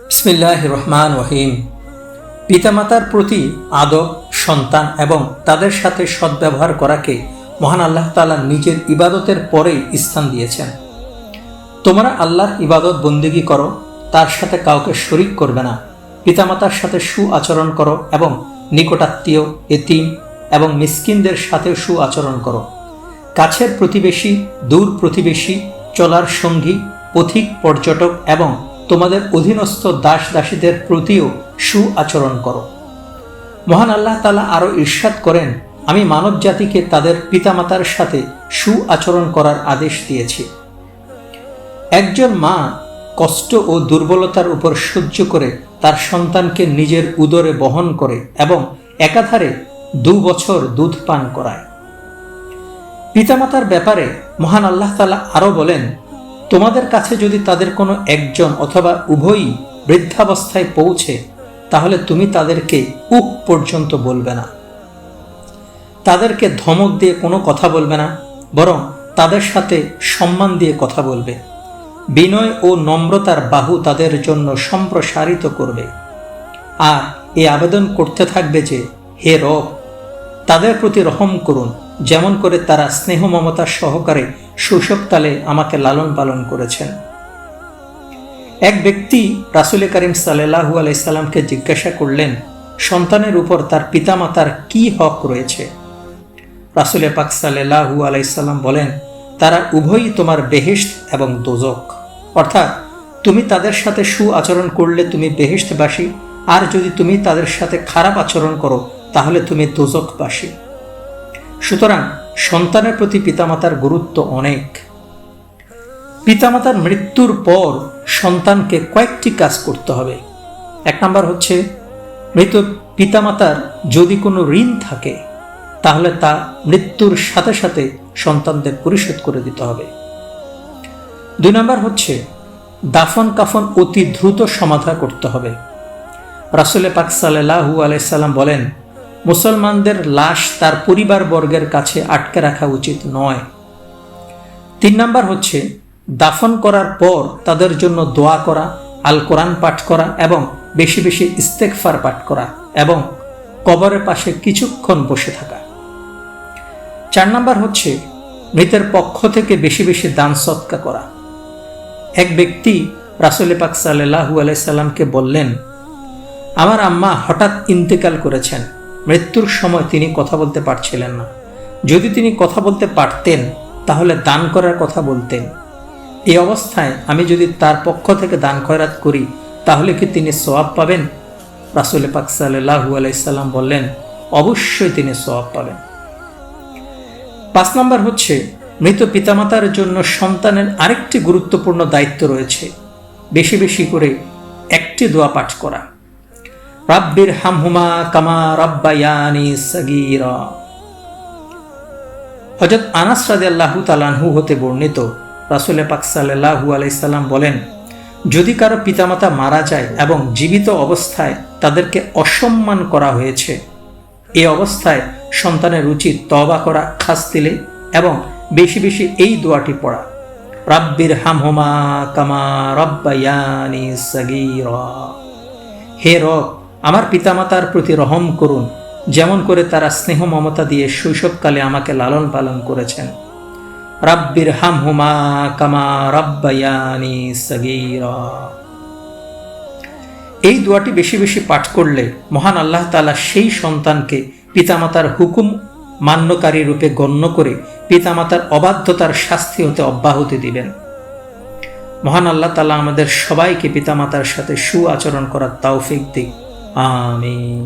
বিসমিল্লাহির রহমানির রহিম। পিতামাতার প্রতি আদব, সন্তান এবং তাদের সাথে সদ্ব্যবহার করাকে মহান আল্লাহ তাআলা নিজের ইবাদতের পরেই স্থান দিয়েছেন। তোমরা আল্লাহর ইবাদত বন্দেগী করো, তার সাথে কাউকে শরীক করবে না। পিতামাতার সাথে আচরণ করো এবং নিকটাত্মীয়, এতিম এবং মিসকিনদের সাথে আচরণ করো। কাছের প্রতিবেশী, দূর প্রতিবেশী, চলার সঙ্গী, পথিক, পর্যটক এবং তোমাদের অধীনস্থ দাস দাসীদের প্রতিও আচরণ করো। মহান আল্লাহ তাআলা আরও ইরশাদ করেন, আমি মানব জাতিকে তাদের পিতামাতার সাথে আচরণ করার আদেশ দিয়েছি। একজন মা কষ্ট ও দুর্বলতার উপর সহ্য করে তার সন্তানকে নিজের উদরে বহন করে এবং একাধারে 2 বছর দুধ পান করায়। পিতামাতার ব্যাপারে মহান আল্লাহ তাআলা আরও বলেন, তোমাদের কাছে যদি তাদের কোনো একজন অথবা উভয়ই বৃদ্ধাবস্থায় পৌঁছে, তাহলে তুমি তাদেরকে উক পর্যন্ত বলবে না। তাদেরকে ধমক দিয়ে কোনো কথা বলবে না, বরং তাদের সাথে সম্মান দিয়ে কথা বলবে। বিনয় ও নম্রতার বাহু তাদের জন্য সম্প্রসারিত করবে। আর এই আবেদন করতে থাকবে যে, হে রব, তাদের প্রতি রহম করুন, যেমন করে তারা স্নেহ মমতার সহকারে শৈশবকালে আমাকে লালন পালন করেছেন। এক ব্যক্তি রাসূল করিম সাল্লাল্লাহু আলাইহি সাল্লামকে জিজ্ঞাসা করলেন, সন্তানের উপর তার পিতামাতার কি হক রয়েছে? রাসূল পাক সাল্লাল্লাহু আলাইহি সাল্লাম বলেন, তারা উভয়ই তোমার বেহেশত এবং দোজখ। অর্থাৎ তুমি তাদের সাথে আচরণ করলে তুমি বেহেশতবাসী, আর যদি তুমি তাদের সাথে খারাপ আচরণ করো তাহলে তুমি দোজখবাসী। সুতরাং সন্তানের প্রতি পিতামাতার গুরুত্ব অনেক। পিতামাতার মৃত্যুর পর সন্তানকে কয়েকটি কাজ করতে হবে। 1 নম্বর হচ্ছে, মৃত পিতামাতার যদি কোনো ঋণ থাকে তাহলে তা মৃত্যুর সাথে সাথে সন্তানদের পরিশোধ করে দিতে হবে। 2 নম্বর হচ্ছে, দাফন কাফন অতি দ্রুত সমাধা করতে হবে। রাসূল পাক সাল্লাল্লাহু আলাইহি সাল্লাম বলেন, মুসলমানদের লাশ তার পরিবারবর্গের কাছে আটকে রাখা উচিত নয়। 3 নম্বর হচ্ছে, দাফন করার পর তাদের জন্য দোয়া করা, আল কোরআন পাঠ করা এবং বেশি বেশি ইস্তেগফার পাঠ করা এবং কবরের পাশে কিছুক্ষণ বসে থাকা। 4 নম্বর হচ্ছে, মৃতের পক্ষ থেকে বেশি বেশি দান সদকা করা। এক ব্যক্তি রাসূল পাক সাল্লাল্লাহু আলাইহি সাল্লামকে বললেন, আমার আম্মা হঠাৎ ইন্তেকাল করেছেন। মৃত্যুর সময় তিনি কথা বলতে পারছিলেন না। যদি তিনি কথা বলতে পারতেন তাহলে দান করার কথা বলতেন। এই অবস্থায় আমি যদি তার পক্ষ থেকে দান খয়রাত করি তাহলে কি তিনি সওয়াব পাবেন? রাসূল পাক সাল্লাল্লাহু আলাইহি সাল্লাম বললেন, অবশ্যই তিনি সওয়াব পাবেন। 5 নম্বর হচ্ছে, মৃত পিতামাতার জন্য সন্তানের আরেকটি গুরুত্বপূর্ণ দায়িত্ব রয়েছে, বেশি বেশি করে একটি দোয়া পাঠ করা। রাব্বির হামহুমা কামা রাব্বায়ানি সাগীরা। হযরত আনাস রাদিয়াল্লাহু তাআলা আনহু হতে বর্ণিত, রাসূল পাক সাল্লাল্লাহু আলাইহি সাল্লাম বলেন, যদি কারো পিতামাতা মারা যায় এবং জীবিত অবস্থায় তাদেরকে অসম্মান করা হয়েছে, এই অবস্থায় সন্তানের উচিত তওবা করা খাস দিলে এবং বেশি বেশি এই দোয়াটি পড়া, রাব্বির হামহুমা কামা রাব্বায়ানি সাগীরা। হে রব, আমার পিতামাতার প্রতি রহম করুন, যেমন করে তারা স্নেহ মমতা দিয়ে শৈশবকালে আমাকে লালন পালন করেছেন। রাব্বির হামহুমা কামা রাব্বায়ানি সাগীরা। এই দোয়াটি বেশি বেশি পাঠ করলে মহান আল্লাহ তাআলা সেই সন্তানকে পিতামাতার হুকুম মান্যকারী রূপে গণ্য করে পিতামাতার অবাধ্যতার শাস্তি হতে অব্যাহতি দিবেন। মহান আল্লাহ তাআলা আমাদের সবাইকে পিতামাতার সাথে আচরণ করার তৌফিক দিক। আমিন।